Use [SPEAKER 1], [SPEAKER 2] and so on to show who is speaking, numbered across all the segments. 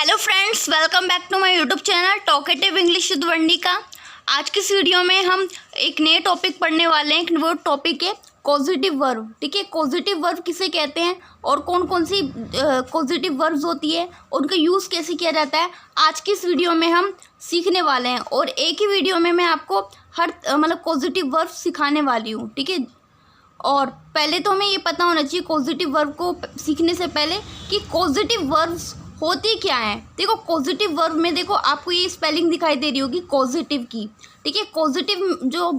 [SPEAKER 1] Hello friends, welcome back to my YouTube channel talkative English with Varnika. आज की इस video में हम एक नए टॉपिक पढ़ने वाले हैं। वो टॉपिक है कॉजेटिव वर्ब। ठीक है, कॉजेटिव वर्ब किसे कहते हैं और कौन कौन सी कॉजेटिव वर्ब्स होती है, उनका यूज़ कैसे किया जाता है, आज की इस वीडियो में हम सीखने वाले हैं। और एक ही वीडियो में मैं आपको हर कॉजेटिव वर्ब सिखाने वाली हूँ। ठीक है, और पहले तो हमें ये पता होना चाहिए कॉजेटिव वर्ब को सीखने से पहले कि कॉजेटिव वर्ब्स होती क्या है। देखो, पॉजिटिव वर्ब में देखो आपको ये स्पेलिंग दिखाई दे रही होगी पॉजिटिव की। ठीक है, पॉजिटिव जो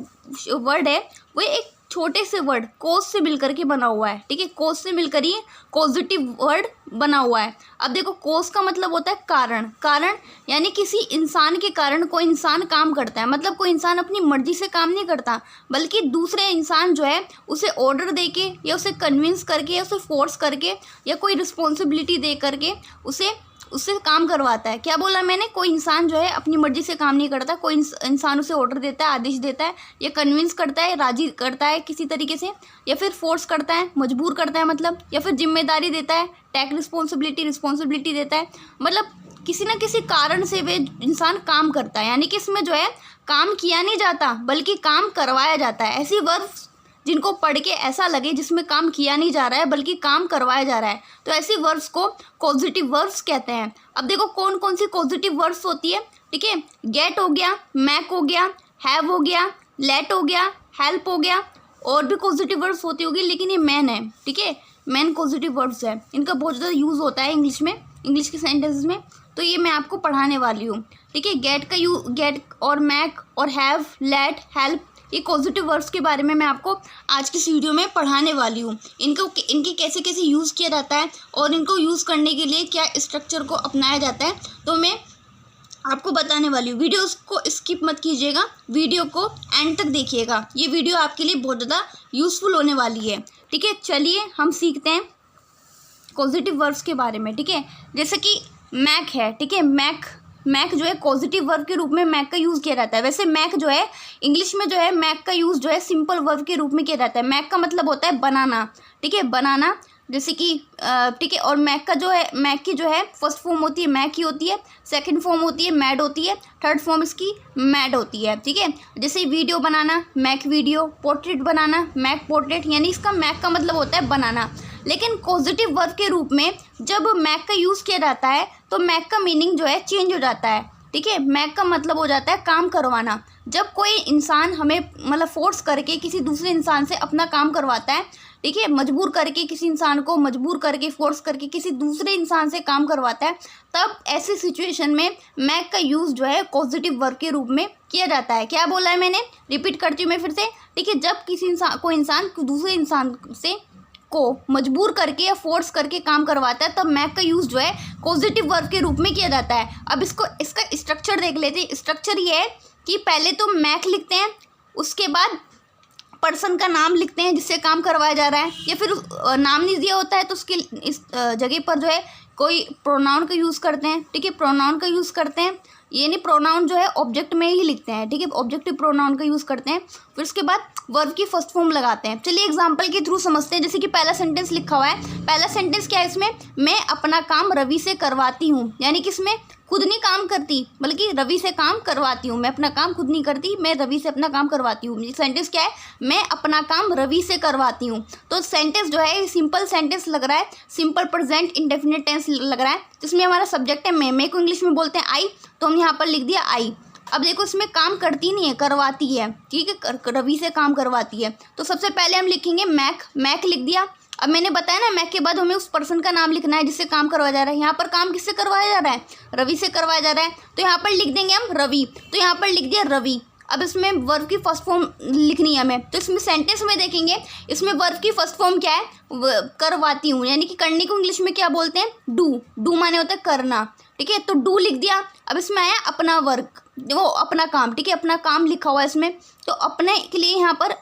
[SPEAKER 1] वर्ड है वो एक छोटे से वर्ड कोस से मिलकर के बना हुआ है। ठीक है, कोस से मिलकर ही पॉजिटिव वर्ड बना हुआ है। अब देखो, कोस का मतलब होता है कारण। कारण यानी किसी इंसान के कारण कोई इंसान काम करता है। मतलब कोई इंसान अपनी मर्जी से काम नहीं करता, बल्कि दूसरे इंसान जो है उसे ऑर्डर दे के या उसे कन्विंस करके या उसे फोर्स करके या कोई रिस्पॉन्सिबिलिटी दे करके उससे काम करवाता है। क्या बोला मैंने? कोई इंसान जो है अपनी मर्जी से काम नहीं करता, कोई इंसान उसे ऑर्डर देता है, आदेश देता है, या कन्विंस करता है, राजी करता है किसी तरीके से, या फिर फोर्स करता है, मजबूर करता है मतलब, या फिर जिम्मेदारी देता है, टेक रिस्पॉन्सिबिलिटी देता है। मतलब किसी न किसी कारण से वे इंसान काम करता है। यानी कि इसमें जो है काम किया नहीं जाता बल्कि काम करवाया जाता है। ऐसी वर्ब्स जिनको पढ़ के ऐसा लगे जिसमें काम किया नहीं जा रहा है बल्कि काम करवाया जा रहा है, तो ऐसी वर्ब्स को पॉजिटिव वर्ब्स कहते हैं। अब देखो कौन कौन सी पॉजिटिव वर्ब्स होती है। ठीक है, गेट हो गया, मैक हो गया, हैव हो गया, लेट हो गया, हेल्प हो गया, और भी पॉजिटिव वर्ब्स होती होगी, लेकिन ये मैन है। ठीक है, मैन पॉजिटिव वर्ब्स है, इनका बहुत ज़्यादा यूज़ होता है इंग्लिश के सेंटेंसेस में, तो ये मैं आपको पढ़ाने वाली हूँ। ठीक है, गेट और मैक और हैव, लेट, हेल्प, ये पॉजिटिव वर्ब्स के बारे में मैं आपको आज की इस वीडियो में पढ़ाने वाली हूँ। इनके कैसे कैसे यूज़ किया जाता है और इनको यूज़ करने के लिए क्या स्ट्रक्चर को अपनाया जाता है, तो मैं आपको बताने वाली हूँ। वीडियो को स्किप मत कीजिएगा, वीडियो को एंड तक देखिएगा। ये वीडियो आपके लिए बहुत ज़्यादा यूज़फुल होने वाली है। ठीक है, चलिए हम सीखते हैं पॉजिटिव वर्ब्स के बारे में। ठीक है, जैसे कि मैक है। ठीक है, मैक जो है पॉजिटिव वर्ब के रूप में मैक का यूज़ किया जाता है। वैसे मैक जो है इंग्लिश में जो है मैक का यूज़ जो है सिंपल वर्ब के रूप में किया जाता है। मैक का मतलब होता है बनाना। ठीक है, बनाना, जैसे कि ठीक है, और मैक की जो है फर्स्ट फॉर्म होती है मैक ही होती है, सेकंड फॉर्म होती है मैड होती है, थर्ड फॉर्म इसकी मैड होती है। ठीक है, जैसे वीडियो बनाना मैक वीडियो, पोर्ट्रेट बनाना मैक पोर्ट्रेट, यानी इसका मैक का मतलब होता है बनाना। लेकिन पॉजिटिव वर्ब के रूप में जब मैक का यूज़ किया जाता है तो मैक का मीनिंग जो है चेंज हो जाता है। ठीक है, मैक का मतलब हो जाता है काम करवाना। जब कोई इंसान हमें मतलब फोर्स करके किसी दूसरे इंसान से अपना काम करवाता है, ठीक है, मजबूर करके किसी इंसान को मजबूर करके फोर्स करके किसी दूसरे इंसान से काम करवाता है, तब ऐसी सिचुएशन में मैक का यूज़ जो है पॉजिटिव वर्ब के रूप में किया जाता है। क्या बोला है मैंने? रिपीट करती हूँ मैं फिर से। ठीक है, जब किसी इंसान दूसरे इंसान से को मजबूर करके या फोर्स करके काम करवाता है, तब मैक का यूज़ जो है पॉजिटिव वर्ब के रूप में किया जाता है। अब इसका स्ट्रक्चर देख लेते हैं। स्ट्रक्चर ये है कि पहले तो मैक लिखते हैं, उसके बाद पर्सन का नाम लिखते हैं जिससे काम करवाया जा रहा है, या फिर नाम नहीं दिया होता है तो उसके इस जगह पर जो है कोई प्रोनाउन का यूज़ करते हैं। ठीक है, प्रोनाउन का यूज़ करते हैं, ये नहीं प्रोनाउन जो है ऑब्जेक्ट में ही लिखते हैं। ठीक है, ऑब्जेक्टिव प्रोनाउन का यूज़ करते हैं, फिर उसके बाद वर्ब की फर्स्ट फॉर्म लगाते हैं। चलिए एग्जांपल के थ्रू समझते हैं। जैसे कि पहला सेंटेंस लिखा हुआ है। पहला सेंटेंस क्या है इसमें? मैं अपना काम रवि से करवाती हूँ, यानी कि इसमें खुद नहीं काम करती बल्कि रवि से काम करवाती हूँ। मैं अपना काम खुद नहीं करती, मैं रवि से अपना काम करवाती हूँ। ये सेंटेंस क्या है? मैं अपना काम रवि से करवाती हूँ। तो सेंटेंस जो है सिंपल सेंटेंस लग रहा है, सिंपल प्रेजेंट इंडेफिनिट टेंस लग रहा है, जिसमें हमारा सब्जेक्ट है मैं को इंग्लिश में बोलते हैं आई, तो हम यहाँ पर लिख दिया आई। अब देखो इसमें काम करती नहीं है, करवाती है। ठीक है, रवि से काम करवाती है। तो सबसे पहले हम लिखेंगे मैक लिख दिया। अब मैंने बताया ना, मैक के बाद हमें उस पर्सन का नाम लिखना है जिससे काम करवाया जा रहा है। यहाँ पर काम किससे करवाया जा रहा है? रवि से करवाया जा रहा है, तो यहाँ पर लिख देंगे हम रवि। तो यहाँ पर लिख दिया रवि। अब इसमें वर्ब की फर्स्ट फॉर्म लिखनी है हमें, तो इसमें सेंटेंस में देखेंगे इसमें वर्ब की फर्स्ट फॉर्म क्या है? करवाती हूँ, यानी कि करने को इंग्लिश में क्या बोलते हैं? डू माने होता है करना। ठीक है, तो डू लिख दिया। अब इसमें आया अपना वर्क, वो अपना काम। ठीक है, अपना काम लिखा हुआ है इसमें, तो अपने के लिए यहाँ पर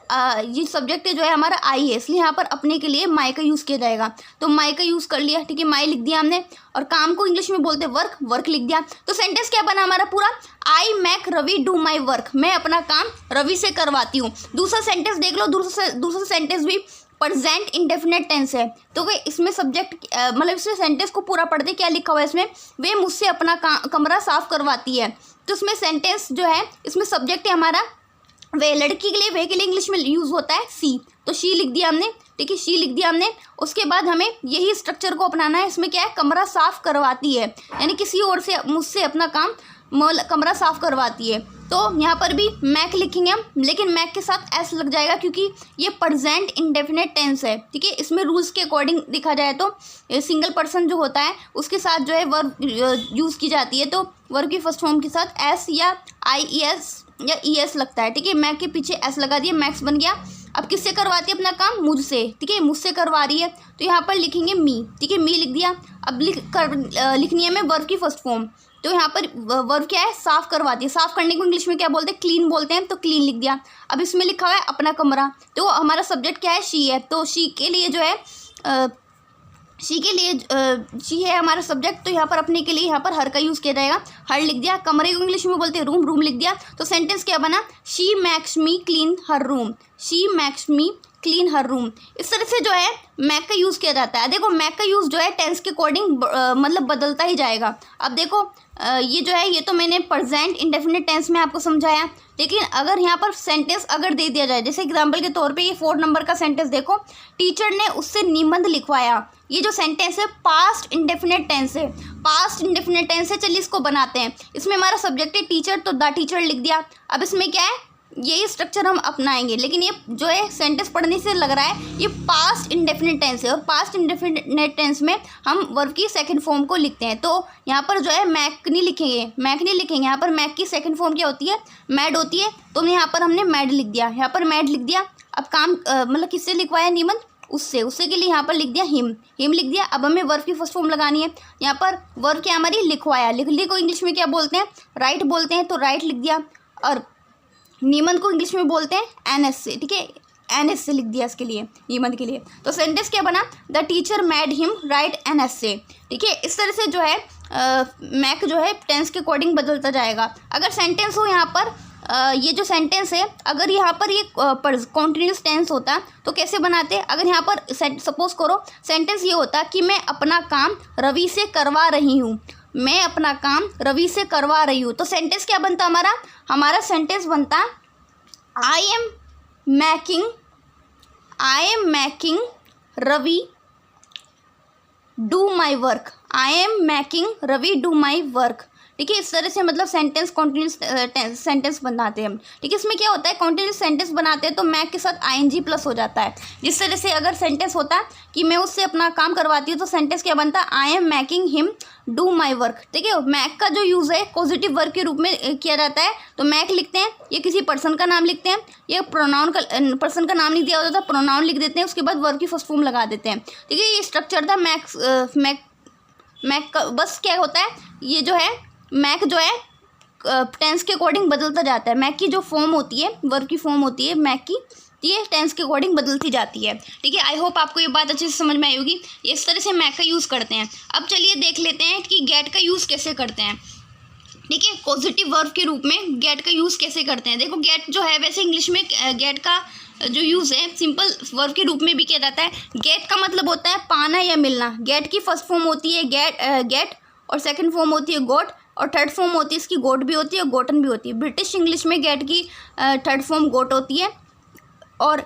[SPEAKER 1] ये सब्जेक्ट जो है हमारा आई है, इसलिए यहाँ पर अपने के लिए माई का यूज़ किया जाएगा। तो माई का यूज़ कर लिया। ठीक है, माई लिख दिया हमने, और काम को इंग्लिश में बोलते हैं वर्क लिख दिया। तो सेंटेंस क्या बना हमारा पूरा? I make Ravi do my work, मैं अपना काम रवि से करवाती हूँ। दूसरा सेंटेंस देख लो, दूसरा सेंटेंस भी प्रेजेंट इंडेफिनेट टेंस है। तो वे इसमें सब्जेक्ट मतलब इसमें सेंटेंस को पूरा पढ़ दे, क्या लिखा हुआ है इसमें, वे मुझसे अपना कमरा साफ करवाती है। तो इसमें सेंटेंस जो है इसमें सब्जेक्ट है हमारा वे, लड़की के लिए वे के लिए इंग्लिश में यूज़ होता है सी, तो शी लिख दिया हमने, ठीक है, शी लिख दिया हमने। उसके बाद हमें यही स्ट्रक्चर को अपनाना है। इसमें क्या है, कमरा साफ करवाती है, यानी किसी और से मुझसे अपना काम कमरा साफ करवाती है। तो यहाँ पर भी मैक लिखेंगे हम, लेकिन मैक के साथ एस लग जाएगा क्योंकि ये प्रेजेंट इंडेफिनेट टेंस है, ठीक है। इसमें रूल्स के अकॉर्डिंग देखा जाए तो सिंगल पर्सन जो होता है उसके साथ जो है वर्ब यूज़ की जाती है, तो वर्ब की फर्स्ट फॉर्म के साथ एस या IES या ES लगता है, ठीक है। मैक के पीछे एस लगा दिया, मैक्स बन गया। अब किससे करवाती है अपना काम, मुझसे, ठीक है, मुझसे करवा रही है, तो यहाँ पर लिखेंगे मी, ठीक है, मी लिख दिया। अब लिखनी है हमें वर्ब की फर्स्ट फॉर्म, तो यहाँ पर वर्ब क्या है, साफ करवाती है। साफ करने को इंग्लिश में क्या बोलते हैं, क्लीन बोलते हैं, तो क्लीन लिख दिया। अब इसमें लिखा हुआ है अपना कमरा, तो हमारा सब्जेक्ट क्या है, शी है, तो शी के लिए जो है शी है हमारा सब्जेक्ट, तो यहाँ पर अपने के लिए यहाँ पर हर का यूज़ किया जाएगा, हर लिख दिया। कमरे को इंग्लिश में बोलते हैं रूम, रूम लिख दिया। तो सेंटेंस क्या बना, she max me clean her room, she max me clean her room. इस तरह से जो है मैक का यूज़ किया जाता है। देखो मैक का यूज़ जो है टेंस के अकॉर्डिंग मतलब बदलता ही जाएगा। अब देखो ये जो है, ये तो मैंने प्रेजेंट इंडेफिनिट टेंस में आपको समझाया, लेकिन अगर यहाँ पर सेंटेंस अगर दे दिया जाए, जैसे एग्जाम्पल के तौर पे ये 4 नंबर का सेंटेंस देखो, टीचर ने उससे निबंध लिखवाया। ये जो सेंटेंस है पास्ट इंडेफिनिट टेंस है, पास्ट इंडेफिनिट टेंस है। चलिए इसको बनाते हैं। इसमें हमारा सब्जेक्ट है टीचर, तो द टीचर लिख दिया। अब इसमें क्या है, यही स्ट्रक्चर हम अपनाएंगे, लेकिन ये जो है सेंटेंस पढ़ने से लग रहा है ये पास्ट इंडेफिनिट टेंस है, और पास्ट इंडेफिनिट टेंस में हम वर्ब की सेकंड फॉर्म को लिखते हैं। तो यहाँ पर जो है मैक नहीं लिखेंगे, मैक नहीं लिखेंगे। यहाँ पर मैक की सेकंड फॉर्म क्या होती है, मैड होती है, तो यहाँ पर हमने मैड लिख दिया, यहाँ पर मैड लिख दिया। अब काम मतलब किससे लिखवाया निबंध, उससे के लिए यहाँ पर लिख दिया हिम, हिम लिख दिया। अब हमें वर्ब की फर्स्ट फॉर्म लगानी है। यहाँ पर वर्ब क्या हमारी लिखवाया, लिखने को इंग्लिश में क्या बोलते हैं, राइट बोलते हैं, तो राइट लिख दिया। और निबंध को इंग्लिश में बोलते हैं NS से, ठीक है, NS से लिख दिया इसके लिए, निबंध के लिए। तो सेंटेंस क्या बना, the teacher mad him right NS से, ठीक है। इस तरह से जो है मैक जो है टेंस के अकॉर्डिंग बदलता जाएगा। अगर सेंटेंस हो यहाँ पर ये जो सेंटेंस है, अगर यहाँ पर ये कॉन्टिन्यूस टेंस होता तो कैसे बनाते, अगर यहाँ पर सपोज करो सेंटेंस ये होता कि मैं अपना काम रवि से करवा रही हूँ, मैं अपना काम रवि से करवा रही हूँ, तो सेंटेंस क्या बनता हमारा सेंटेंस बनता I am making Ravi do my work, I am making Ravi do my work, ठीक है। इस तरह से मतलब सेंटेंस कॉन्टिन्यूस सेंटेंस बनाते हैं हम, ठीक है। इसमें क्या होता है, कॉन्टिन्यूस सेंटेंस बनाते हैं तो मैक के साथ ING प्लस हो जाता है। जिस तरह से अगर सेंटेंस होता कि मैं उससे अपना काम करवाती हूँ, तो सेंटेंस क्या बनता, I am making him do my work, ठीक है। मैक का जो यूज़ है पॉजिटिव वर्ब के रूप में किया जाता है, तो मैक लिखते हैं, ये किसी पर्सन का नाम लिखते हैं, ये प्रोनाउन का, पर्सन का नाम नहीं दिया होता था, प्रोनाउन लिख देते हैं, उसके बाद वर्ब की फर्स्ट फॉर्म लगा देते हैं, ठीक है। ये स्ट्रक्चर था मैक का। बस क्या होता है, ये जो है मैक जो है टेंस के अकॉर्डिंग बदलता जाता है। मैक की जो फॉर्म होती है, वर्ब की फॉर्म होती है मैक की, ये टेंस के अकॉर्डिंग बदलती जाती है, ठीक है। आई होप आपको ये बात अच्छे से समझ में आई होगी। इस तरह से मैक का यूज़ करते हैं। अब चलिए देख लेते हैं कि गेट का यूज़ कैसे करते हैं, ठीक है। पॉजिटिव वर्ब के रूप में गेट का यूज़ कैसे करते हैं। देखो गेट जो है, वैसे इंग्लिश में गेट का जो यूज़ है सिंपल वर्ब के रूप में भी किया जाता है। गेट का मतलब होता है पाना या मिलना। गेट की फर्स्ट फॉर्म होती है गेट, और सेकंड फॉर्म होती है गोट, और थर्ड फॉर्म होती है इसकी गोट भी होती है और गोटन भी होती है। ब्रिटिश इंग्लिश में गेट की थर्ड फॉर्म गोट होती है, और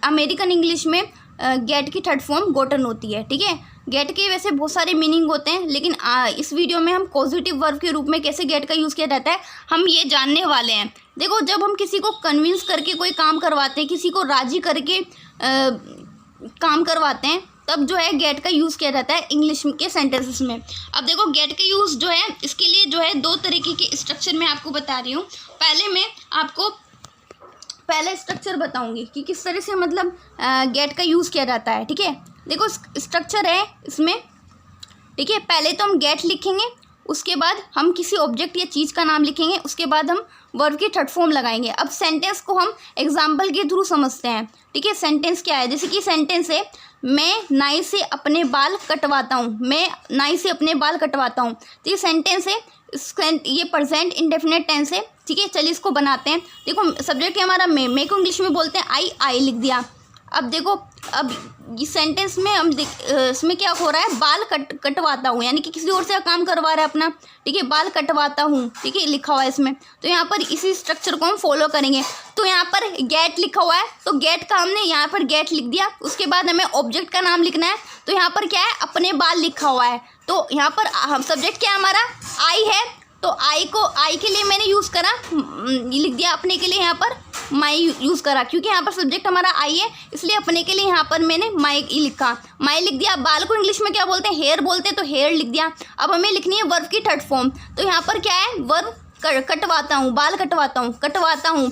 [SPEAKER 1] अमेरिकन इंग्लिश में गेट की थर्ड फॉर्म गोटन होती है, ठीक है। गेट के वैसे बहुत सारे मीनिंग होते हैं, लेकिन इस वीडियो में हम पॉजिटिव वर्ब के रूप में कैसे गेट का यूज़ किया जाता है हम ये जानने वाले हैं। देखो जब हम किसी को कन्विंस करके कोई काम करवाते हैं, किसी को राजी करके काम करवाते हैं, तब जो है गेट का यूज़ किया जाता है इंग्लिश के सेंटेंसेस में। अब देखो गेट का यूज़ जो है, इसके लिए जो है 2 तरीके के स्ट्रक्चर मैं आपको बता रही हूँ। पहले मैं आपको पहले स्ट्रक्चर बताऊंगी कि किस तरह से मतलब गेट का यूज़ किया जाता है, ठीक है। देखो स्ट्रक्चर है इसमें, ठीक है। पहले तो हम गेट लिखेंगे, उसके बाद हम किसी ऑब्जेक्ट या चीज़ का नाम लिखेंगे, उसके बाद हम वर्ब की थर्ड फॉर्म लगाएंगे। अब सेंटेंस को हम एग्जाम्पल के थ्रू समझते हैं, ठीक है। सेंटेंस क्या है, जैसे कि सेंटेंस है मैं नाई से अपने बाल कटवाता हूँ, मैं नाई से अपने बाल कटवाता हूँ, तो ये सेंटेंस है, ये प्रेजेंट इंडेफिनिट टेंस है, ठीक है। चलिए इसको बनाते हैं। देखो सब्जेक्ट है हमारा मे को इंग्लिश में बोलते हैं आई लिख दिया। अब देखो, अब इस सेंटेंस में हम इसमें क्या हो रहा है, बाल कटवाता हूँ, यानी कि किसी और से काम करवा रहा है अपना, ठीक है, बाल कटवाता हूँ, ठीक है, लिखा हुआ है इसमें। तो यहाँ पर इसी स्ट्रक्चर को हम फॉलो करेंगे। तो यहाँ पर गेट लिखा हुआ है, तो गेट का हमने यहाँ पर गेट लिख दिया। उसके बाद हमें ऑब्जेक्ट का नाम लिखना है। तो यहाँ पर क्या है, अपने बाल लिखा हुआ है। तो यहाँ पर हम सब्जेक्ट क्या हमारा आई है, तो आई के लिए मैंने यूज़ करा, लिख दिया। अपने के लिए यहाँ पर माई यूज़ करा, क्योंकि यहाँ पर सब्जेक्ट हमारा आई है, इसलिए अपने के लिए यहाँ पर मैंने माई लिखा, माई लिख दिया। बाल को इंग्लिश में क्या बोलते हैं, हेयर बोलते हैं, तो हेयर लिख दिया। अब हमें लिखनी है वर्ब की थर्ड फॉर्म। तो यहाँ पर क्या है, वर्ब कटवाता हूँ, बाल कटवाता हूँ,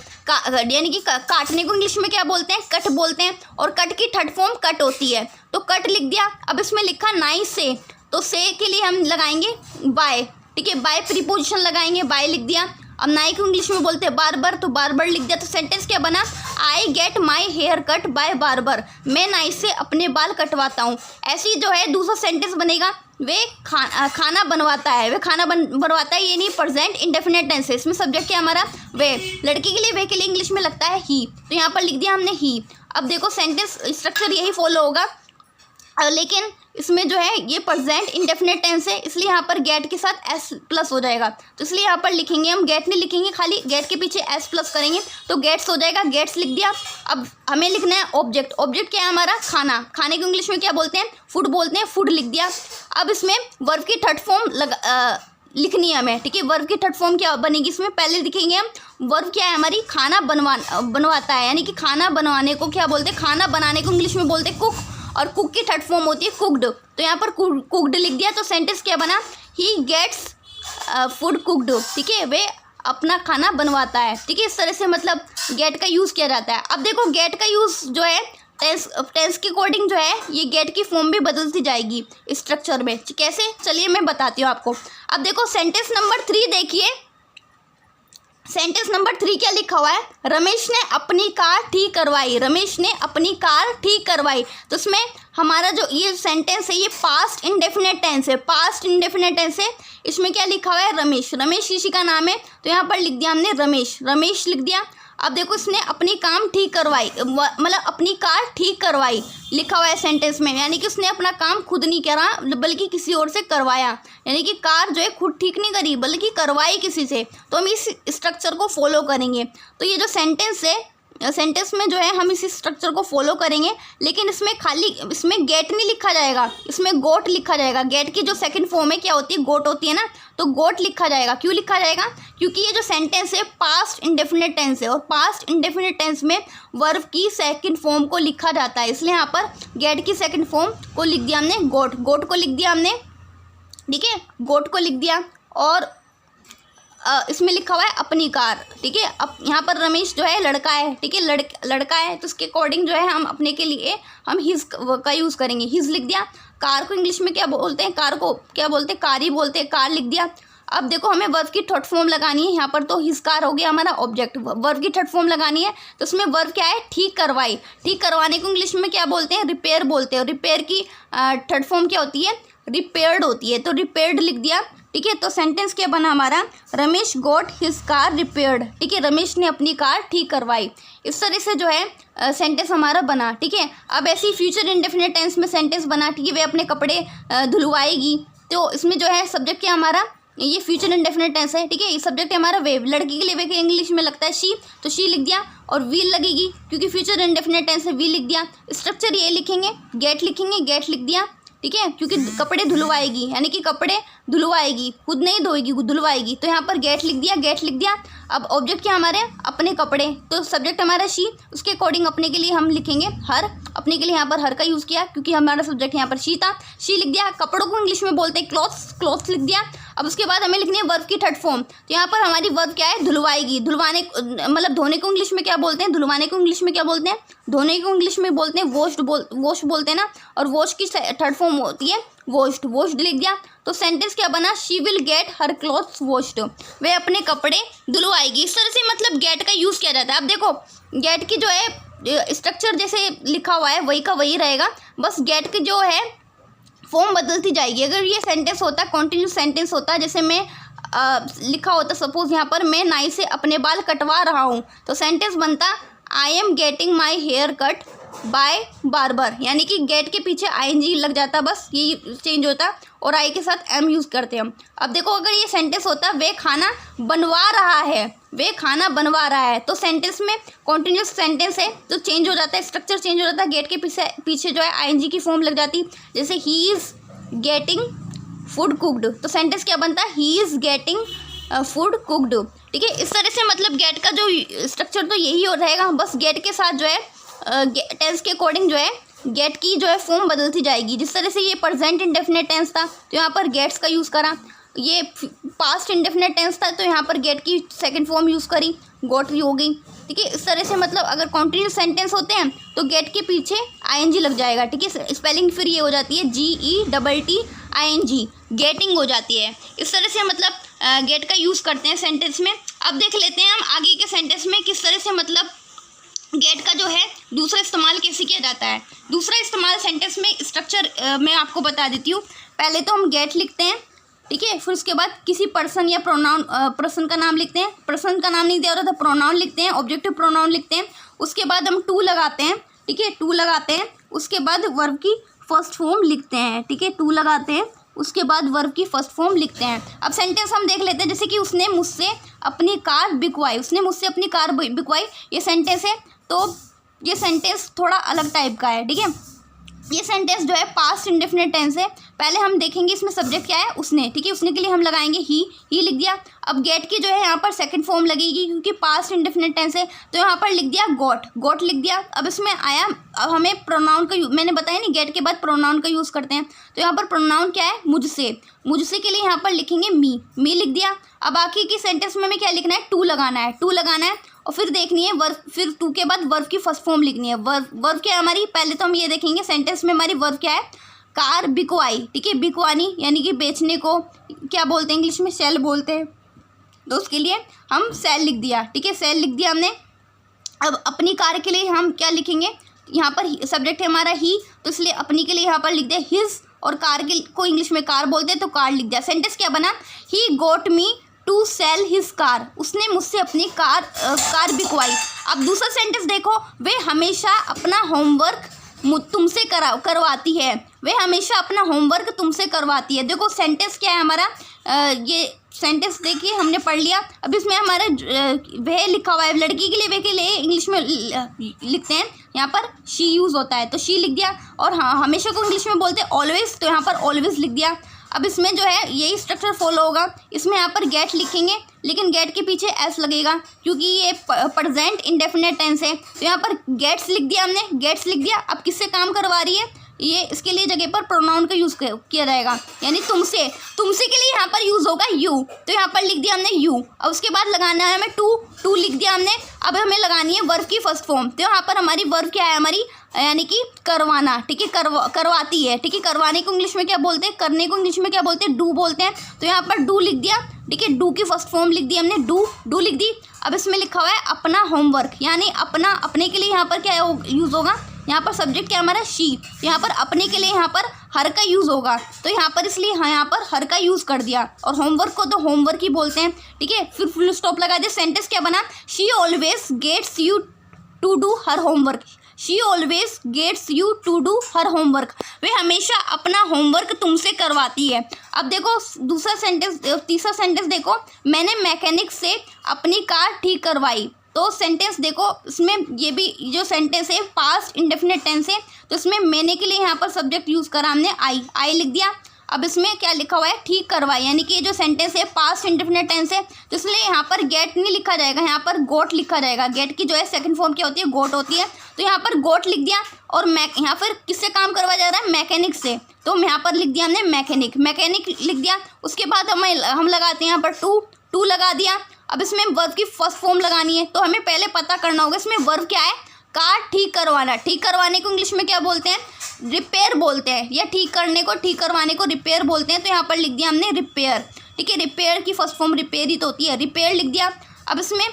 [SPEAKER 1] यानी कि काटने को इंग्लिश में क्या बोलते हैं, कट बोलते हैं, और कट की थर्ड फॉर्म कट होती है, तो कट लिख दिया। अब इसमें लिखा नाई से, तो से के लिए हम लगाएंगे बाय, ठीक है, बाय प्रीपोजिशन लगाएंगे, बाय लिख दिया। अब नाई को इंग्लिश में बोलते हैं बार्बर, तो बार्बर लिख दिया। तो सेंटेंस क्या बना, I get my hair cut by barber, मैं नाई से अपने बाल कटवाता हूँ। ऐसी जो है दूसरा सेंटेंस बनेगा, वे खाना बनवाता है, वे खाना बनवाता है, ये नहीं प्रेजेंट इंडेफिनिट टेंस है। इसमें सब्जेक्ट क्या हमारा, वे, लड़की के लिए वे के लिए इंग्लिश में लगता है ही, तो यहाँ पर लिख दिया हमने ही। अब देखो सेंटेंस स्ट्रक्चर यही फॉलो होगा, लेकिन इसमें जो है ये प्रेजेंट इंडेफिनिट टेंस है, इसलिए यहाँ पर गेट के साथ एस प्लस हो जाएगा। तो इसलिए यहाँ पर लिखेंगे हम, गेट नहीं लिखेंगे, खाली गेट के पीछे एस प्लस करेंगे, तो गेट्स हो जाएगा, गेट्स लिख दिया। अब हमें लिखना है ऑब्जेक्ट। ऑब्जेक्ट क्या है हमारा, खाना, खाने को इंग्लिश में क्या बोलते हैं, फूड बोलते हैं, फूड लिख दिया। अब इसमें वर्ब की थर्ड फॉर्म लिखनी है हमें, ठीक है। वर्ब की थर्ड फॉर्म क्या बनेगी, इसमें पहले लिखेंगे हम वर्ब क्या है हमारी, खाना बनवाता है, यानी कि खाना बनवाने को क्या बोलते हैं, खाना बनाने को इंग्लिश में बोलते हैं कुक, और कुक की थर्ड फॉर्म होती है कुकड। तो यहाँ पर कुकड लिख दिया। तो सेंटेंस क्या बना, ही गेट्स फूड कुकड, ठीक है, वे अपना खाना बनवाता है, ठीक है। इस तरह से मतलब गेट का यूज़ किया जाता है। अब देखो गेट का यूज़ जो है टेंस के अकॉर्डिंग जो है ये गेट की फॉर्म भी बदलती जाएगी स्ट्रक्चर में, कैसे, चलिए मैं बताती हूँ आपको। अब देखो सेंटेंस नंबर 3 देखिए, सेंटेंस नंबर 3 क्या लिखा हुआ है, रमेश ने अपनी कार ठीक करवाई, रमेश ने अपनी कार ठीक करवाई। तो इसमें हमारा जो ये सेंटेंस है ये पास्ट इंडेफिनिट टेंस है, पास्ट इंडेफिनिट टेंस है। इसमें क्या लिखा हुआ है, रमेश, रमेश किसी का नाम है, तो यहाँ पर लिख दिया हमने रमेश, रमेश लिख दिया। अब देखो इसने अपनी काम ठीक करवाई, मतलब अपनी कार ठीक करवाई लिखा हुआ है सेंटेंस में, यानी कि उसने अपना काम खुद नहीं करा बल्कि किसी और से करवाया, यानी कि कार जो है खुद ठीक नहीं करी बल्कि करवाई किसी से। तो हम इस स्ट्रक्चर को फॉलो करेंगे। तो ये जो सेंटेंस है, सेंटेंस में जो है हम इसी स्ट्रक्चर को फॉलो करेंगे, लेकिन इसमें खाली इसमें गेट नहीं लिखा जाएगा, इसमें गोट लिखा जाएगा। गेट की जो सेकंड फॉर्म है क्या होती है, गोट होती है ना, तो गोट लिखा जाएगा। क्यों लिखा जाएगा, क्योंकि ये जो सेंटेंस है पास्ट इंडेफिनिट टेंस है, और पास्ट इंडेफिनिट टेंस में वर्ब की सेकंड फॉर्म को लिखा जाता है, इसलिए यहाँ पर गेट की सेकंड फॉर्म को लिख दिया हमने, गोट, गोट को लिख दिया हमने, ठीक है, गोट को लिख दिया। और इसमें लिखा हुआ है अपनी कार, ठीक है। अब यहाँ पर रमेश जो है लड़का है, ठीक है, लड़का है, तो उसके अकॉर्डिंग जो है हम अपने के लिए हम हिज का यूज़ करेंगे, हिज लिख दिया। कार को इंग्लिश में क्या बोलते हैं, कार को क्या बोलते हैं, कार ही बोलते हैं, कार लिख दिया। अब देखो हमें वर्ब की थर्ड फॉर्म लगानी है, यहाँ पर तो हिज कार हो गया हमारा ऑब्जेक्ट, वर्ब की थर्ड फॉर्म लगानी है, तो उसमें वर्ब क्या है, ठीक करवाई, ठीक करवाने को इंग्लिश में क्या बोलते हैं, रिपेयर बोलते हैं, और रिपेयर की थर्ड फॉर्म क्या होती है, रिपेयर्ड होती है, तो रिपेयर्ड लिख दिया, ठीक है। तो सेंटेंस क्या बना हमारा, Ramesh got his car repaired, ठीक है, रमेश ने अपनी कार ठीक करवाई। इस तरह से जो है सेंटेंस हमारा बना, ठीक है। अब ऐसे ही फ्यूचर इंडेफिनिट टेंस में सेंटेंस बना, ठीक है, वे अपने कपड़े धुलवाएगी, तो इसमें जो है सब्जेक्ट क्या हमारा, ये फ्यूचर इंडेफिनिट टेंस है, ठीक है। ये सब्जेक्ट है हमारा वे, लड़की के लिए वे के इंग्लिश में लगता है शी, तो शी लिख दिया। और वील लगेगी क्योंकि फ्यूचर इंडेफिनिट टेंस है, वील लिख दिया। स्ट्रक्चर ये लिखेंगे, गेट लिखेंगे, गेट लिख दिया, ठीक है, क्योंकि कपड़े धुलवाएगी, यानी कि कपड़े धुलवाएगी, खुद नहीं धोएगी, धुलवाएगी, तो यहाँ पर गेट लिख दिया, गेट लिख दिया। अब ऑब्जेक्ट क्या हमारे, अपने कपड़े, तो सब्जेक्ट हमारा शी, उसके अकॉर्डिंग अपने के लिए हम लिखेंगे हर, अपने के लिए यहाँ पर हर का यूज़ किया क्योंकि हमारा सब्जेक्ट यहाँ पर शी था, शी लिख दिया। कपड़ों को इंग्लिश में बोलते हैं क्लॉथ्स, क्लॉथ्स लिख दिया। अब उसके बाद हमें लिखनी है वर्ब की थर्ड फॉर्म, तो यहाँ पर हमारी वर्ब क्या है, धुलवाएगी, धुलवाने मतलब धोने को इंग्लिश में क्या बोलते हैं, धुलवाने को इंग्लिश में क्या बोलते हैं, धोने को इंग्लिश में बोलते हैं वॉश बोलते हैं ना, और वॉश की थर्ड फॉर्म होती है वॉश्ड, वॉश्ड लिख दिया। तो सेंटेंस क्या बना, she will get her clothes washed, वे अपने कपड़े धुलवाएगी। इस तरह से मतलब गेट का यूज़ किया जाता है। अब देखो गेट की जो है स्ट्रक्चर जैसे लिखा हुआ है वही का वही रहेगा, बस गेट की जो है फॉर्म बदलती जाएगी। अगर ये सेंटेंस होता, कॉन्टिन्यूस सेंटेंस होता, जैसे मैं लिखा होता सपोज यहाँ पर मैं नाई से अपने बाल कटवा रहा हूँ, तो सेंटेंस बनता I am getting my hair cut by barber, यानी कि गेट के पीछे आईएनजी लग जाता, बस ये चेंज होता और आई के साथ एम यूज़ करते हम। अब देखो अगर ये सेंटेंस होता वे खाना बनवा रहा है, वे खाना बनवा रहा है, तो सेंटेंस में कॉन्टिन्यूस सेंटेंस है तो चेंज हो जाता है, स्ट्रक्चर चेंज हो जाता है, गेट के पीछे जो है आईएनजी की फॉर्म लग जाती, जैसे he is getting food cooked, तो सेंटेंस क्या बनता है, he is getting food cooked. ठीक है, इस तरह से मतलब गेट का जो स्ट्रक्चर तो यही हो रहेगा, बस गेट के साथ जो है टेंस के अकॉर्डिंग जो है गेट की जो है फॉर्म बदलती जाएगी। जिस तरह से ये प्रेजेंट इंडेफिनिट टेंस था तो यहाँ पर गेट्स का यूज़ करा, ये पास्ट इंडेफिनिट टेंस था तो यहाँ पर गेट की सेकंड फॉर्म यूज़ करी, गॉट हो गई। ठीक है, इस तरह से मतलब अगर कॉन्टिन्यूस सेंटेंस होते हैं तो गेट के पीछे आईएनजी लग जाएगा। ठीक है, स्पेलिंग फिर ये हो जाती है GETTING, गेटिंग हो जाती है। इस तरह से मतलब गेट का यूज़ करते हैं सेंटेंस में। अब देख लेते हैं हम आगे के सेंटेंस में किस तरह से मतलब गेट का जो है दूसरा इस्तेमाल कैसे किया जाता है। दूसरा इस्तेमाल सेंटेंस में स्ट्रक्चर मैं आपको बता देती हूँ। पहले तो हम गेट लिखते हैं, ठीक है, फिर उसके बाद किसी पर्सन या प्रोनाउन पर्सन का नाम लिखते हैं, पर्सन का नाम नहीं दिया होता तो प्रोनाउन लिखते हैं, ऑब्जेक्टिव प्रोनाउन लिखते हैं, उसके बाद हम टू लगाते हैं। ठीक है, टू लगाते हैं, उसके बाद वर्ब की फर्स्ट फॉर्म लिखते हैं। ठीक है, टू लगाते हैं, उसके बाद वर्ब की फर्स्ट फॉर्म लिखते हैं। अब सेंटेंस हम देख लेते हैं, जैसे कि उसने मुझसे अपनी कार बिकवाई, उसने मुझसे अपनी कार बिकवाई, ये सेंटेंस है। तो ये सेंटेंस थोड़ा अलग टाइप का है। ठीक है, ये सेंटेंस जो है पास्ट इंडेफिनिट टेंस है। पहले हम देखेंगे इसमें सब्जेक्ट क्या है, उसने। ठीक है, उसने के लिए हम लगाएंगे ही लिख दिया। अब गेट की जो है यहाँ पर सेकंड फॉर्म लगेगी क्योंकि पास्ट इंडेफिनिट टेंस है, तो यहाँ पर लिख दिया गॉट लिख दिया। अब इसमें आया, अब हमें प्रोनाउन का मैंने बताया नहीं गेट के बाद प्रोनाउन का यूज़ करते हैं, तो यहाँ पर प्रोनाउन क्या है, मुझसे के लिए यहाँ पर लिखेंगे मी लिख दिया। अब बाकी की सेंटेंस में हमें क्या लिखना है, टू लगाना है और फिर देखनी है वर्ब, फिर टू के बाद वर्ब की फर्स्ट फॉर्म लिखनी है। वर्ब क्या है हमारी, पहले तो हम ये देखेंगे सेंटेंस में हमारी वर्ब क्या है, कार बिकवाई। ठीक है, बिकवानी यानी कि बेचने को क्या बोलते हैं इंग्लिश में, सेल बोलते हैं, तो उसके लिए हम सेल लिख दिया। ठीक है, सेल लिख दिया हमने। अब अपनी कार के लिए हम क्या लिखेंगे, यहाँ पर सब्जेक्ट है हमारा ही, तो इसलिए अपनी के लिए यहाँ पर लिख दिया हिज, और कार के को इंग्लिश में कार बोलते हैं तो कार लिख दिया। सेंटेंस क्या बना, he got me to sell his car, उसने मुझसे अपनी कार बिकवाई। अब दूसरा सेंटेंस देखो, वे हमेशा अपना होमवर्क तुमसे करवाती है, वे हमेशा अपना होमवर्क तुमसे करवाती है। देखो सेंटेंस क्या है हमारा, ये सेंटेंस देखिए हमने पढ़ लिया। अब इसमें हमारा वह लिखा हुआ है, लड़की के लिए वे के लिए इंग्लिश में लिखते हैं, यहाँ पर शी यूज़ होता है तो शी लिख दिया। और हाँ, हमेशा को इंग्लिश में बोलते हैं ऑलवेज, तो यहाँ पर ऑलवेज लिख दिया। अब इसमें जो है यही स्ट्रक्चर फॉलो होगा, इसमें यहाँ पर गेट लिखेंगे लेकिन गेट के पीछे एस लगेगा क्योंकि ये प्रेजेंट इंडेफिनिट टेंस है, तो यहाँ पर गेट्स लिख दिया हमने, गेट्स लिख दिया। अब किससे काम करवा रही है, ये इसके लिए जगह पर प्रोनाउन का यूज़ किया जाएगा, यानी तुमसे के लिए यहाँ पर यूज़ होगा यू, तो यहाँ पर लिख दिया हमने यू। और उसके बाद लगाना है हमें टू लिख दिया हमने। अब हमें लगानी है वर्ब की फर्स्ट फॉर्म, तो यहाँ पर हमारी वर्ब क्या है हमारी, यानी कि करवाना। ठीक है, करवाती है। ठीक है, करवाने को इंग्लिश में क्या बोलते हैं, करने को इंग्लिश में क्या बोलते हैं, डू बोलते हैं, तो यहाँ पर डू लिख दिया। ठीक है, डू की फर्स्ट फॉर्म लिख दी हमने, डू लिख दी। अब इसमें लिखा हुआ है अपना होमवर्क, यानी अपने के लिए यहाँ पर क्या यूज़ होगा, यहाँ पर सब्जेक्ट क्या हमारा शी, यहाँ पर अपने के लिए यहाँ पर हर का यूज़ होगा, तो यहाँ पर इसलिए यहाँ पर हर का यूज़ कर दिया। और होमवर्क को तो होमवर्क ही बोलते हैं। ठीक है, फिर फुल स्टॉप लगा दिया। सेंटेंस क्या बना, she always gets you to do her homework, she always gets you to do her homework, वे हमेशा अपना होमवर्क तुमसे करवाती है। अब देखो तीसरा सेंटेंस देखो, मैंने मैकेनिक से अपनी कार ठीक करवाई। तो सेंटेंस देखो, इसमें ये भी जो सेंटेंस है पास्ट इंडेफिनिट टेंस है, तो इसमें मैंने के लिए यहाँ पर सब्जेक्ट यूज़ करा हमने आई लिख दिया। अब इसमें क्या लिखा हुआ है, ठीक करवाई, यानी कि ये जो सेंटेंस है पास्ट इंडेफिनिट टेंस है, तो इसलिए यहाँ पर गेट नहीं लिखा जाएगा, यहाँ पर गोट लिखा जाएगा। गेट की जो है सेकंड फॉर्म क्या होती है, गोट होती है, तो यहाँ पर गोट लिख दिया। और यहाँ पर किससे काम करवाया जा रहा है, मैकेनिक से, तो यहाँ पर लिख दिया हमने मैकेनिक लिख दिया। उसके बाद हम लगाते हैं यहाँ पर टू लगा दिया। अब इसमें वर्ब की फर्स्ट फॉर्म लगानी है, तो हमें पहले पता करना होगा इसमें वर्ब क्या है, कार ठीक करवाना। ठीक करवाने को इंग्लिश में क्या बोलते हैं, रिपेयर बोलते हैं, या ठीक करने को, ठीक करवाने को रिपेयर बोलते हैं, तो यहाँ पर लिख दिया हमने रिपेयर। ठीक है, रिपेयर की फर्स्ट फॉर्म रिपेयर ही तो होती है, रिपेयर लिख दिया। अब इसमें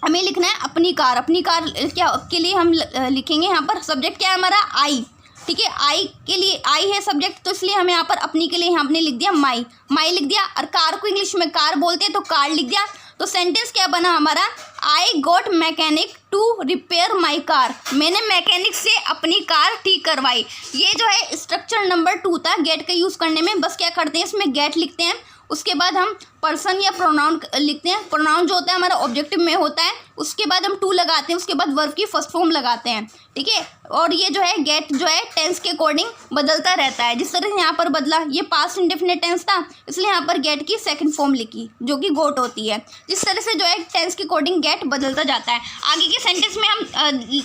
[SPEAKER 1] हमें लिखना है अपनी कार क्या के लिए हम लिखेंगे, यहाँ पर सब्जेक्ट क्या है हमारा, आई। ठीक है, आई के लिए आई है सब्जेक्ट, तो इसलिए हमें यहाँ पर अपनी के लिए हमने लिख दिया माई लिख दिया। और कार को इंग्लिश में कार बोलते हैं, तो कार लिख दिया। तो सेंटेंस क्या बना हमारा, I got mechanic to repair my car, मैंने मैकेनिक से अपनी कार ठीक करवाई। ये जो है स्ट्रक्चर नंबर 2 था गेट का यूज़ करने में। बस क्या करते हैं, इसमें गेट लिखते हैं, उसके बाद हम पर्सन या प्रोनाउन लिखते हैं। प्रोनाउन जो होता है हमारा ऑब्जेक्टिव में होता है, उसके बाद हम टू लगाते हैं, उसके बाद वर्ब की फर्स्ट फॉर्म लगाते हैं, ठीक है। और ये जो है गेट जो है टेंस के अकॉर्डिंग बदलता रहता है। जिस तरह से यहाँ पर बदला, ये पास्ट इंडेफिनिट टेंस था, इसलिए यहाँ पर गेट की सेकंड फॉर्म लिखी जो कि गोट होती है। जिस तरह से जो है टेंस के अकॉर्डिंग गेट बदलता जाता है। आगे के सेंटेंस में हम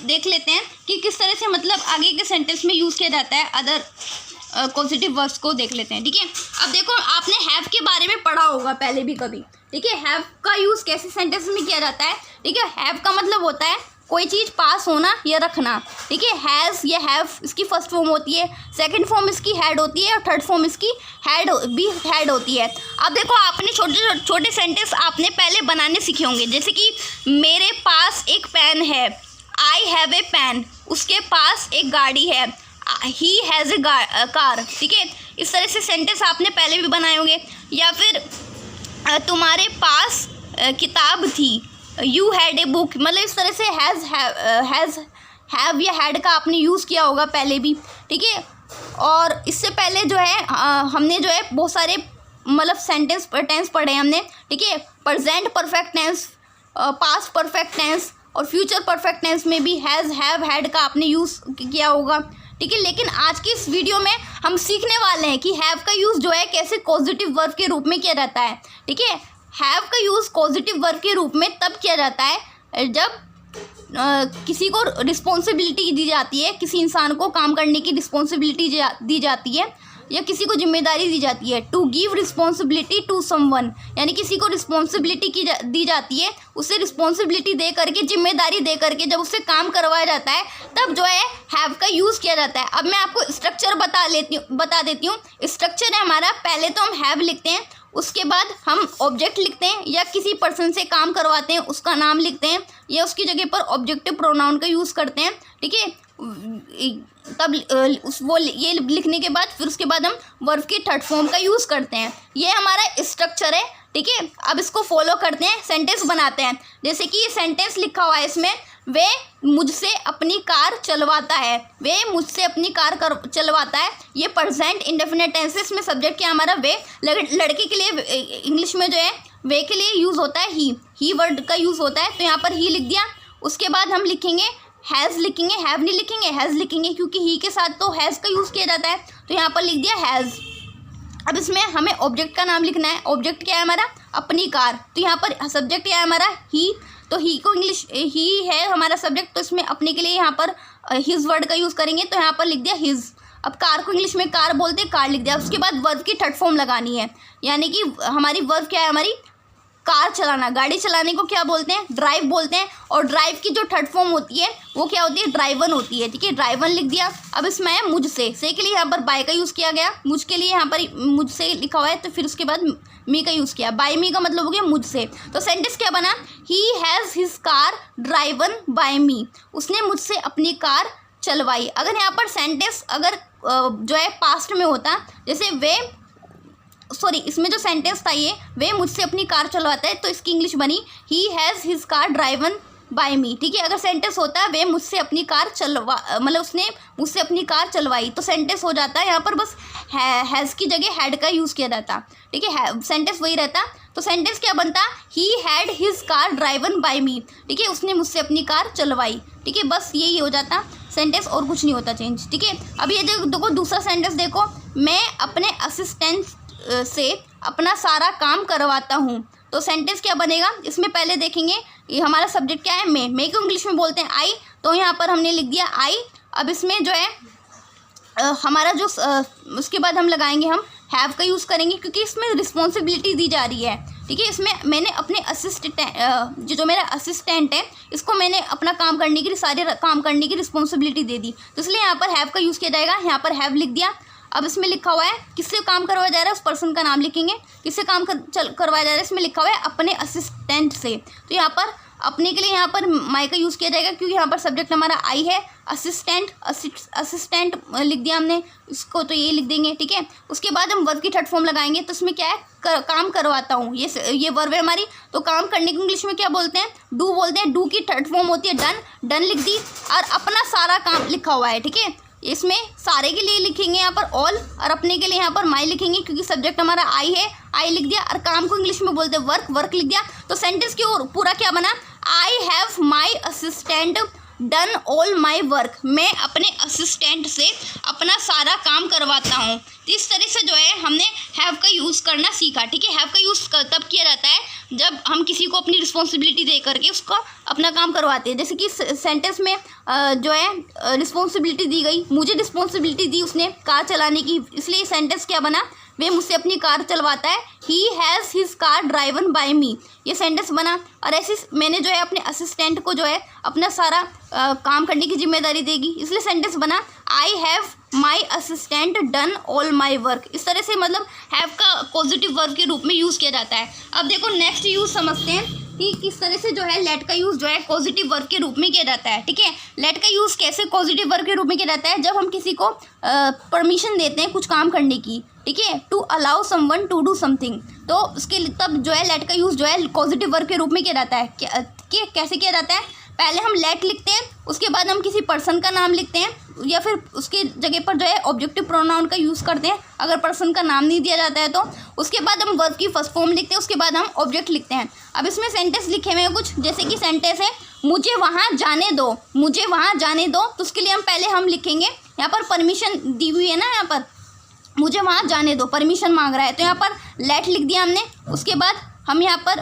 [SPEAKER 1] देख लेते हैं कि किस तरह से मतलब आगे के सेंटेंस में यूज़ किया जाता है। अदर पॉजिटिव वर्ब्स को देख लेते हैं, ठीक है। अब देखो, आपने हैव के बारे में पढ़ा होगा पहले भी कभी, ठीक है। हैव का यूज़ कैसे सेंटेंस में किया जाता है, ठीक है। हैव का मतलब होता है कोई चीज़ पास होना या रखना, ठीक है। हैज़ या हैव इसकी फर्स्ट फॉर्म होती है, सेकंड फॉर्म इसकी हैड होती है और थर्ड फॉर्म इसकी हैड होती है। अब देखो, आपने छोटे छोटे सेंटेंस आपने पहले बनाने सीखे होंगे, जैसे कि मेरे पास एक पेन है, आई हैव ए पेन, उसके पास एक गाड़ी है, ही हैज़ ए कार, ठीक है। इस तरह से सेंटेंस आपने पहले भी बनाए होंगे। या फिर तुम्हारे पास किताब थी, यू हैड ए बुक, मतलब इस तरह से हैव या हैड का आपने यूज़ किया होगा पहले भी, ठीक है। और इससे पहले जो है हमने जो है बहुत सारे मतलब सेंटेंस टेंस पढ़े हमने, ठीक है। Present perfect tense, past perfect tense और फ्यूचर परफेक्ट टेंस में भी हैज़, हैव, हैड का आपने यूज़ किया होगा, ठीक है। लेकिन आज की इस वीडियो में हम सीखने वाले हैं कि हैव का यूज़ जो है कैसे पॉजिटिव वर्ब के रूप में किया जाता है, ठीक है। हैव का यूज़ पॉजिटिव वर्ब के रूप में तब किया जाता है जब किसी को रिस्पॉन्सिबिलिटी दी जाती है, किसी इंसान को काम करने की रिस्पॉन्सिबिलिटी दी जाती है या किसी को जिम्मेदारी दी जाती है। To give responsibility to someone, यानी किसी को रिस्पॉन्सिबिलिटी दी जाती है, उसे रिस्पॉन्सिबिलिटी दे करके, जिम्मेदारी दे करके जब उससे काम करवाया जाता है, तब जो है हैव का यूज़ किया जाता है। अब मैं आपको स्ट्रक्चर बता देती हूँ। स्ट्रक्चर है हमारा, पहले तो हम हैव लिखते हैं, उसके बाद हम ऑब्जेक्ट लिखते हैं या किसी पर्सन से काम करवाते हैं उसका नाम लिखते हैं या उसकी जगह पर ऑब्जेक्टिव प्रोनाउन का यूज़ करते हैं, ठीक है। तब ये लिखने के बाद फिर उसके बाद हम वर्ब की थर्ड फॉर्म का यूज़ करते हैं। ये हमारा स्ट्रक्चर है, ठीक है। अब इसको फॉलो करते हैं, सेंटेंस बनाते हैं। जैसे कि ये सेंटेंस लिखा हुआ है, इसमें वे मुझसे अपनी कार चलवाता है, वे मुझसे अपनी कार चलवाता है। ये प्रेजेंट इंडेफिनिट टेंस है, इसमें सब्जेक्ट क्या हमारा वे। लड़के के लिए इंग्लिश में जो है वे के लिए यूज़ होता है ही वर्ड का यूज़ होता है, तो यहाँ पर ही लिख दिया। उसके बाद हम लिखेंगे हैज़, लिखेंगे हैव नहीं लिखेंगे, हैज़ लिखेंगे, क्योंकि ही के साथ तो हैज़ का यूज़ किया जाता है, तो यहाँ पर लिख दिया हैज़। अब इसमें हमें ऑब्जेक्ट का नाम लिखना है। ऑब्जेक्ट क्या है हमारा, अपनी कार, तो यहाँ पर सब्जेक्ट क्या है हमारा ही, तो ही को इंग्लिश ही है हमारा सब्जेक्ट, तो इसमें अपने के लिए यहाँ पर हिज वर्ड का यूज़ करेंगे, तो यहाँ पर लिख दिया हिज। अब कार को इंग्लिश में कार बोलते हैं, कार लिख दिया। उसके बाद वर्ब की थर्ड फॉर्म लगानी है, यानी कि हमारी वर्ब क्या है, हमारी कार चलाना, गाड़ी चलाने को क्या बोलते हैं, ड्राइव बोलते हैं। और ड्राइव की जो थर्ड फॉर्म होती है वो क्या होती है, ड्राइवन होती है, ठीक है। ड्राइवन लिख दिया। अब इसमें है मुझसे, से के लिए यहाँ पर बाय का यूज़ किया गया, मुझ के लिए यहाँ पर मुझसे लिखा हुआ है, तो फिर उसके बाद मी का यूज़ किया। बाय मी का मतलब हो गया मुझसे। तो सेंटेंस क्या बना, he has his car driven by me, उसने मुझसे अपनी कार चलवाई। अगर यहाँ पर सेंटेंस अगर जो है पास्ट में होता, जैसे इसमें जो सेंटेंस था ये वे मुझसे अपनी कार चलवाता है, तो इसकी इंग्लिश बनी he has his car driven by me, ठीक है। अगर सेंटेंस होता है वे मुझसे अपनी कार मतलब उसने मुझसे अपनी कार चलवाई, तो सेंटेंस हो जाता है यहाँ पर बस हैज़ की जगह हैड का यूज़ किया जाता, ठीक है। सेंटेंस वही रहता, तो सेंटेंस क्या बनता, he had his car driven by me, ठीक है, उसने मुझसे अपनी कार चलवाई, ठीक है। बस यही हो जाता सेंटेंस, और कुछ नहीं होता चेंज, ठीक है। अब ये देखो दूसरा सेंटेंस देखो, मैं अपने असिस्टेंट से अपना सारा काम करवाता हूँ, तो सेंटेंस क्या बनेगा, इसमें पहले देखेंगे ये हमारा सब्जेक्ट क्या है, मैं को इंग्लिश में बोलते हैं आई, तो यहाँ पर हमने लिख दिया आई। अब इसमें जो है हमारा जो उसके बाद हम लगाएंगे, हम हैव का यूज़ करेंगे, क्योंकि इसमें रिस्पॉन्सिबिलिटी दी जा रही है, ठीक है। इसमें मैंने अपने जो मेरा असिस्टेंट है, इसको मैंने अपना काम करने की सारे काम करने की रिस्पॉन्सिबिलिटी दे दी, तो इसलिए यहाँ पर हैव का यूज़ किया जाएगा। यहाँ पर हैव लिख दिया। अब इसमें लिखा हुआ है किससे काम करवाया जा रहा है, उस पर्सन का नाम लिखेंगे, किससे काम करवाया जा रहा है, इसमें लिखा हुआ है अपने असिस्टेंट से, तो यहाँ पर अपने के लिए यहाँ पर माई का यूज़ किया जाएगा क्योंकि यहाँ पर सब्जेक्ट हमारा आई है। असिस्टेंट लिख दिया हमने, इसको तो ये लिख देंगे, ठीक है। उसके बाद हम वर्ब की थर्ड फॉर्म लगाएंगे, तो इसमें क्या है, काम करवाता हूँ, ये वर्ब है हमारी। तो काम करने को इंग्लिश में क्या बोलते हैं, डू बोलते हैं। डू की थर्ड फॉर्म होती है डन, डन लिख दी और अपना सारा काम लिखा हुआ है, ठीक है। इसमें सारे के लिए लिखेंगे यहाँ पर ऑल और अपने के लिए यहाँ पर माई लिखेंगे क्योंकि सब्जेक्ट हमारा आई है, आई लिख दिया और काम को इंग्लिश में बोलते हैं वर्क, वर्क लिख दिया। तो सेंटेंस की ओर पूरा क्या बना, I have my assistant done all my work. मैं अपने असिस्टेंट से अपना सारा काम करवाता हूँ। तो इस तरह से जो है हमने हैव का यूज़ करना सीखा, ठीक है। हैव का यूज़ तब किया जाता है जब हम किसी को अपनी रिस्पॉन्सिबिलिटी दे करके उसका अपना काम करवाते हैं। जैसे कि सेंटेंस में जो है रिस्पॉन्सिबिलिटी दी गई, मुझे रिस्पॉन्सिबिलिटी दी उसने कार चलाने की, इसलिए सेंटेंस क्या बना, वे मुझसे अपनी कार चलवाता है। He has his car driven by me, ये सेंटेंस बना। और ऐसे मैंने जो है अपने असिस्टेंट को जो है अपना सारा काम करने की जिम्मेदारी देगी, इसलिए सेंटेंस बना I have my assistant done all my work. इस तरह से मतलब हैव का पॉजिटिव वर्ब के रूप में यूज़ किया जाता है। अब देखो नेक्स्ट यूज़ समझते हैं कि किस तरह से जो है लेट का यूज़ जो है पॉजिटिव वर्ब के रूप में किया जाता है, ठीक है। लेट का यूज़ कैसे पॉजिटिव वर्ब के रूप में किया जाता है, जब हम किसी को परमिशन देते हैं कुछ काम करने की, ठीक है, to allow someone to do something, तो उसके लिए तब जो है लेट का यूज़ जो है पॉजिटिव वर्ब के रूप में किया जाता है। कैसे किया जाता है, पहले हम लेट लिखते हैं, उसके बाद हम किसी पर्सन का नाम लिखते हैं या फिर उसके जगह पर जो है ऑब्जेक्टिव प्रोनाउन का यूज़ करते हैं अगर पर्सन का नाम नहीं दिया जाता है तो। उसके बाद हम वर्ब की फर्स्ट फॉर्म लिखते हैं, उसके बाद हम ऑब्जेक्ट लिखते हैं। अब इसमें सेंटेंस लिखे हुए हैं कुछ, जैसे कि सेंटेंस है मुझे वहाँ जाने दो, मुझे वहाँ जाने दो, तो उसके लिए हम पहले हम लिखेंगे, यहाँ पर परमिशन दी हुई है ना, यहाँ पर मुझे वहाँ जाने दो, परमिशन मांग रहा है, तो यहाँ पर लेट लिख दिया हमने। उसके बाद हम यहाँ पर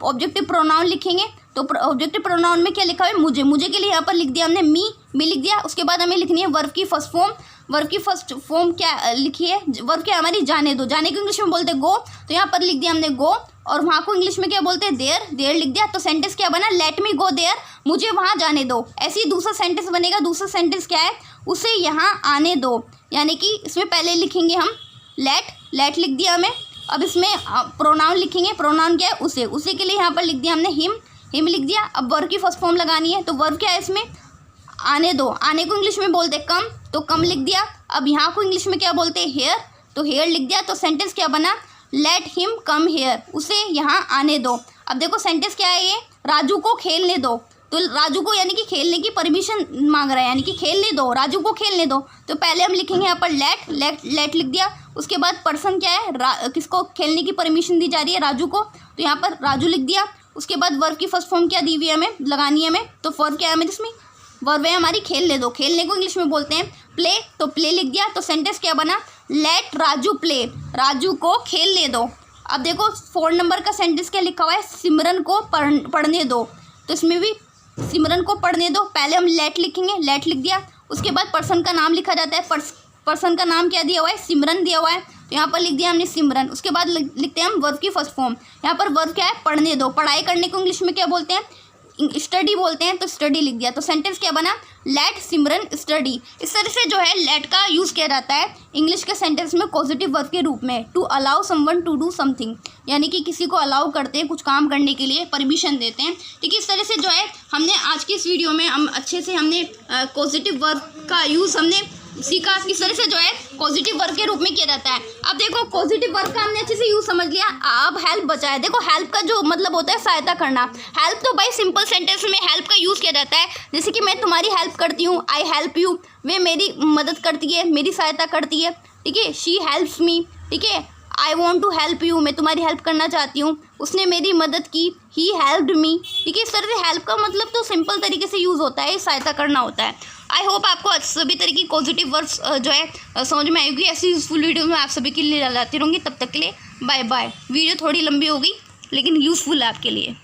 [SPEAKER 1] ऑब्जेक्टिव प्रोनाउन लिखेंगे, तो ऑब्जेक्टिव प्रोनाउन में क्या लिखा है, मुझे, मुझे के लिए यहाँ पर लिख दिया हमने मी लिख दिया। उसके बाद हमें लिखनी है वर्ब की फर्स्ट फॉर्म। वर्ब की फर्स्ट फॉर्म क्या लिखी है, वर्ब क्या हमारी जाने दो, जाने को इंग्लिश में बोलते हैं गो, तो यहाँ पर लिख दिया हमने गो, और वहाँ को इंग्लिश में क्या बोलते हैं देयर, देयर लिख दिया। तो सेंटेंस क्या बना, लेट मी गो देयर, मुझे वहाँ जाने दो। ऐसे ही दूसरा सेंटेंस बनेगा, दूसरा सेंटेंस क्या है, उसे यहाँ आने दो, यानी कि इसमें पहले लिखेंगे हम लेट लिख दिया हमें। अब इसमें प्रोनाउन लिखेंगे, प्रोनाउन क्या है, उसे के लिए यहाँ पर लिख दिया हमने हिम लिख दिया। अब वर्ब की फर्स्ट फॉर्म लगानी है, तो वर्ब क्या है इसमें, आने दो, आने को इंग्लिश में बोलते हैं कम, तो कम लिख दिया। अब यहाँ को इंग्लिश में क्या बोलते हैं हेयर, तो हेयर लिख दिया। तो सेंटेंस क्या बना, लेट हिम कम हेयर, उसे यहाँ आने दो। अब देखो सेंटेंस क्या है ये, राजू को खेलने दो, तो राजू को यानी कि खेलने की परमिशन मांग रहा है, यानी कि खेलने दो, राजू को खेलने दो। तो पहले हम लिखेंगे यहाँ पर लेट लिख दिया। उसके बाद पर्सन क्या है, किसको खेलने की परमिशन दी जा रही है, राजू को, तो यहाँ पर राजू लिख दिया। उसके बाद वर्ब की फर्स्ट फॉर्म क्या दी हुई है हमें, लगानी है हमें, तो वर्ब क्या है हमें इसमें, वर्ब है हमारी खेलने दो, खेलने को इंग्लिश में बोलते हैं प्ले, तो प्ले लिख दिया। तो सेंटेंस क्या बना, लेट राजू प्ले, राजू को खेलने दो। अब देखो 4 नंबर का सेंटेंस क्या लिखा हुआ है, सिमरन को पढ़ने दो, तो इसमें भी सिमरन को पढ़ने दो, पहले हम लेट लिखेंगे, लेट लिख दिया। उसके बाद पर्सन का नाम लिखा जाता है, पर्सन का नाम क्या दिया हुआ है, सिमरन दिया हुआ है, तो यहाँ पर लिख दिया हमने सिमरन। उसके बाद लिखते हैं हम वर्ब की फर्स्ट फॉर्म, यहाँ पर वर्ब क्या है, पढ़ने दो, पढ़ाई करने को इंग्लिश में क्या बोलते हैं, स्टडी बोलते हैं, तो स्टडी लिख दिया। तो सेंटेंस क्या बना, लेट सिमरन स्टडी। इस तरह से जो है लेट का यूज़ किया जाता है इंग्लिश के सेंटेंस में पॉजिटिव वर्ब के रूप में, to allow someone to do something, यानी कि किसी को अलाउ करते हैं कुछ काम करने के लिए, परमिशन देते हैं, ठीक है। इस तरह से जो है हमने आज की इस वीडियो में हम अच्छे से हमने पॉजिटिव वर्ब का यूज़ हमने सीखा, किस तरह से जो है पॉजिटिव वर्ब के रूप में किया जाता है। अब देखो पॉजिटिव वर्ब का हमने अच्छे से यूज़ समझ लिया, अब हेल्प बचा है। देखो हेल्प का जो मतलब होता है सहायता करना, हेल्प तो भाई सिंपल सेंटेंस में हेल्प का यूज़ किया जाता है, जैसे कि मैं तुम्हारी हेल्प करती हूँ, आई हेल्प यू, वे मेरी मदद करती है, मेरी सहायता करती है, ठीक है, शी हेल्प्स मी, ठीक है, I want to help you, मैं तुम्हारी हेल्प करना चाहती हूँ, उसने मेरी मदद की, ही हेल्प्ड मी, ठीक है। इस तरह से हेल्प का मतलब तो सिंपल तरीके से यूज़ होता है, सहायता करना होता है। आई होप आपको सभी तरह की पॉजिटिव वर्ड्स जो है समझ में आएगी। ऐसी यूज़फुल वीडियो मैं आप सभी के लिए लाती रहूँगी। तब तक के लिए बाय बाय। वीडियो थोड़ी लंबी होगी लेकिन यूज़फुल है आपके लिए।